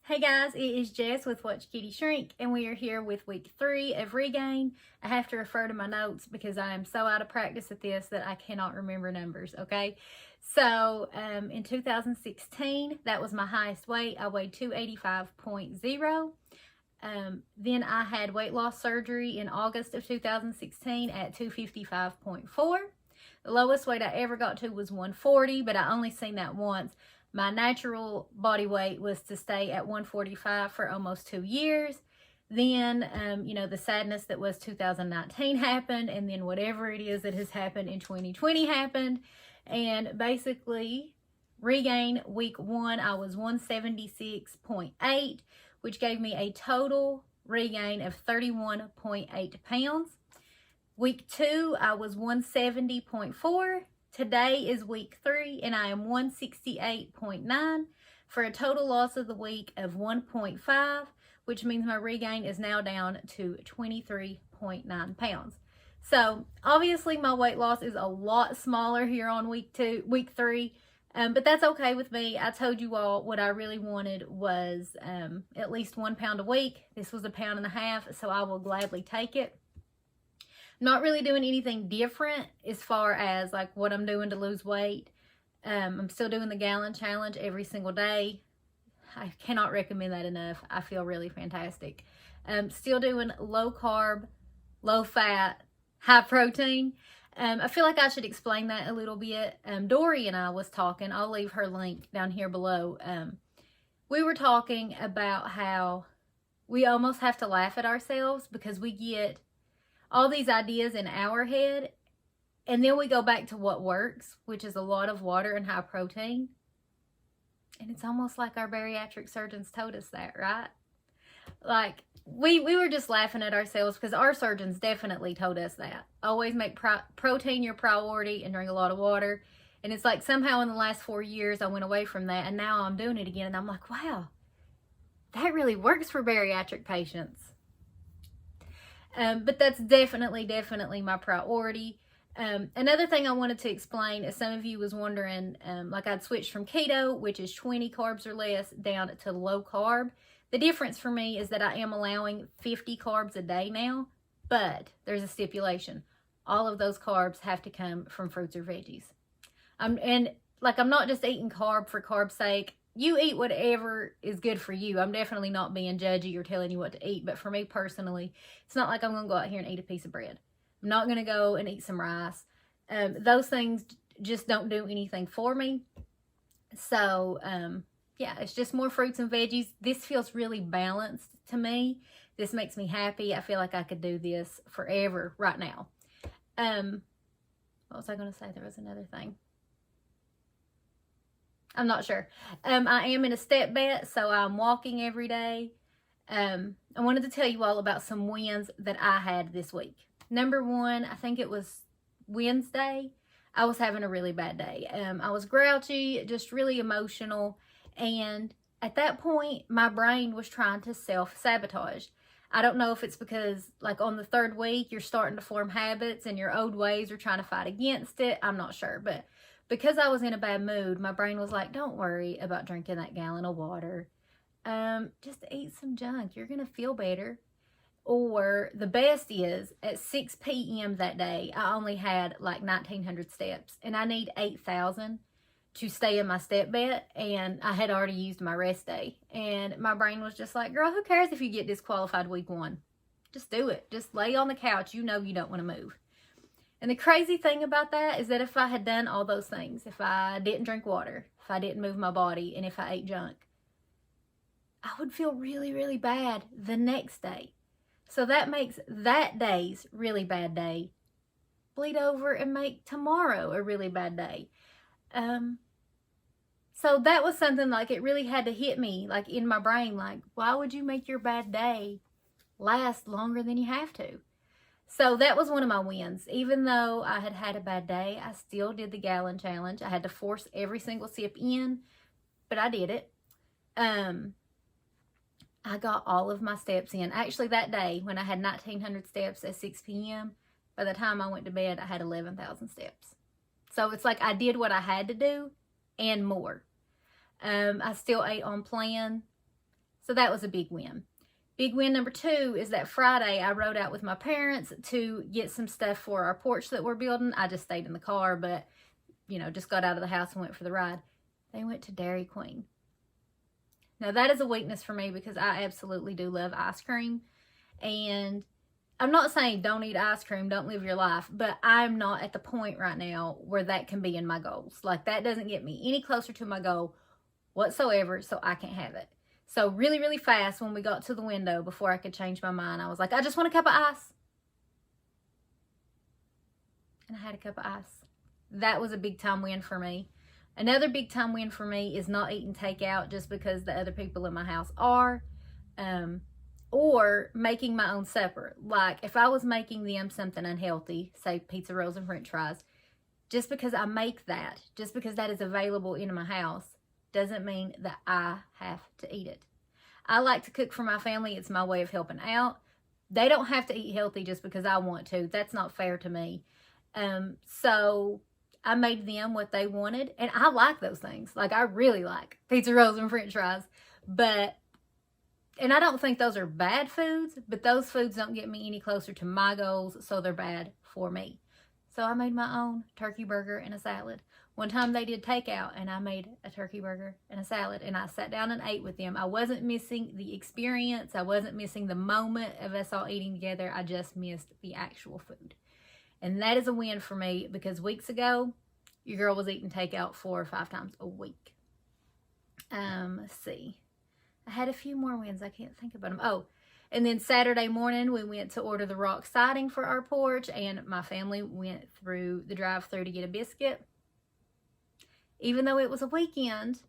Hey guys, it is Jess with WatchKittyShrink, and we are here with week 3 of Regain. I have to refer to my notes because I am so out of practice at this that I cannot remember numbers, okay? So, in 2016, that was my highest weight. I weighed 285.0. Then I had weight loss surgery in August of 2016 at 255.4. The lowest weight I ever got to was 140, but I only seen that once. My natural body weight was to stay at 145 for almost 2 years. Then, the sadness that was 2019 happened, and then whatever it is that has happened in 2020 happened. And basically, Regain week 1, I was 176.8, which gave me a total regain of 31.8 pounds. Week 2, I was 170.4. Today is week 3, and I am 168.9 for a total loss of the week of 1.5, which means my regain is now down to 23.9 pounds. So obviously my weight loss is a lot smaller here on week 3, but that's okay with me. I told you all what I really wanted was at least 1 pound a week. This was 1.5 pounds, so I will gladly take it. Not really doing anything different as far as like what I'm doing to lose weight. I'm still doing the gallon challenge every single day. I cannot recommend that enough. I feel really fantastic. Still doing low carb, low fat, high protein. I feel like I should explain that a little bit. Dory and I was talking. I'll leave her link down here below. We were talking about how we almost have to laugh at ourselves because we get all these ideas in our head, and then we go back to what works, which is a lot of water and high protein. And it's almost like our bariatric surgeons told us that, right? Like, we were just laughing at ourselves because our surgeons definitely told us that. Always make protein your priority and drink a lot of water. And it's like somehow in the last 4 years I went away from that, and now I'm doing it again. And I'm like, wow, that really works for bariatric patients. But that's definitely my priority. Another thing I wanted to explain is some of you was wondering, like I'd switched from keto, which is 20 carbs or less, down to low carb. The difference for me is that I am allowing 50 carbs a day now, but there's a stipulation. All of those carbs have to come from fruits or veggies. I'm not just eating carb for carb's sake. You eat whatever is good for you. I'm definitely not being judgy or telling you what to eat. But for me personally, it's not like I'm going to go out here and eat a piece of bread. I'm not going to go and eat some rice. Those things just don't do anything for me. So, yeah, it's just more fruits and veggies. This feels really balanced to me. This makes me happy. I feel like I could do this forever right now. What was I going to say? There was another thing. I'm not sure. I am in a step vet, so I'm walking every day. I wanted to tell you all about some wins that I had this week. Number 1, I think it was Wednesday. I was having a really bad day. I was grouchy, just really emotional. And at that point, my brain was trying to self-sabotage. I don't know if it's because, like, on the 3rd week, you're starting to form habits and your old ways are trying to fight against it. I'm not sure, but because I was in a bad mood, my brain was like, don't worry about drinking that gallon of water. Just eat some junk. You're going to feel better. Or the best is, at 6 p.m. that day, I only had like 1,900 steps. And I need 8,000 to stay in my step bet. And I had already used my rest day. And my brain was just like, girl, who cares if you get disqualified week 1? Just do it. Just lay on the couch. You know you don't want to move. And the crazy thing about that is that if I had done all those things, if I didn't drink water, if I didn't move my body, and if I ate junk, I would feel really, really bad the next day. So that makes that day's really bad day bleed over and make tomorrow a really bad day. So that was something like it really had to hit me, like in my brain, like, why would you make your bad day last longer than you have to? So that was one of my wins. Even though I had had a bad day, I still did the gallon challenge. I had to force every single sip in, but I did it. I got all of my steps in. Actually, that day when I had 1,900 steps at 6 p.m., by the time I went to bed, I had 11,000 steps. So it's like I did what I had to do and more. I still ate on plan. So that was a big win. Big win number 2 is that Friday I rode out with my parents to get some stuff for our porch that we're building. I just stayed in the car, but, you know, just got out of the house and went for the ride. They went to Dairy Queen. Now, that is a weakness for me because I absolutely do love ice cream. And I'm not saying don't eat ice cream, don't live your life, but I'm not at the point right now where that can be in my goals. Like, that doesn't get me any closer to my goal whatsoever, so I can't have it. So really, really fast, when we got to the window, before I could change my mind, I was like, I just want a cup of ice. And I had a cup of ice. That was a big time win for me. Another big time win for me is not eating takeout just because the other people in my house are. Or making my own supper. Like, if I was making them something unhealthy, say pizza rolls and french fries, just because I make that, just because that is available in my house, doesn't mean that I have to eat it. I like to cook for my family. It's my way of helping out. They don't have to eat healthy just because I want to. That's not fair to me. So I made them what they wanted. And I like those things. Like, I really like pizza rolls and french fries. And I don't think those are bad foods, but those foods don't get me any closer to my goals, so they're bad for me. So I made my own turkey burger and a salad. One time they did takeout, and I made a turkey burger and a salad, and I sat down and ate with them. I wasn't missing the experience. I wasn't missing the moment of us all eating together. I just missed the actual food. And that is a win for me, because weeks ago, your girl was eating takeout 4 or 5 times a week. Let's see. I had a few more wins. I can't think about them. Oh, and then Saturday morning, we went to order the rock siding for our porch, and my family went through the drive-thru to get a biscuit. Even though it was a weekend,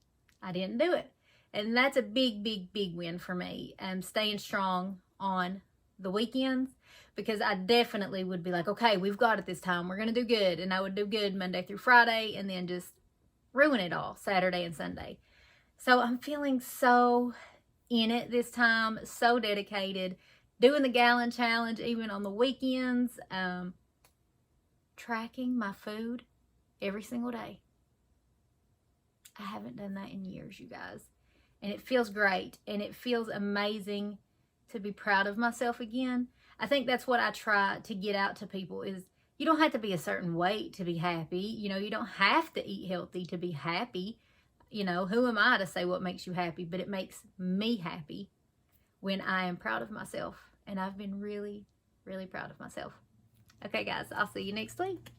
I didn't do it. And that's a big, big, big win for me. Staying strong on the weekends, because I definitely would be like, okay, we've got it this time. We're going to do good. And I would do good Monday through Friday and then just ruin it all Saturday and Sunday. So I'm feeling so in it this time, so dedicated, doing the gallon challenge even on the weekends, tracking my food every single day. I haven't done that in years, you guys. And it feels great, and it feels amazing to be proud of myself again. I think that's what I try to get out to people is you don't have to be a certain weight to be happy. You know, you don't have to eat healthy to be happy. You know, who am I to say what makes you happy? But it makes me happy when I am proud of myself. And I've been really, really proud of myself. Okay, guys, I'll see you next week.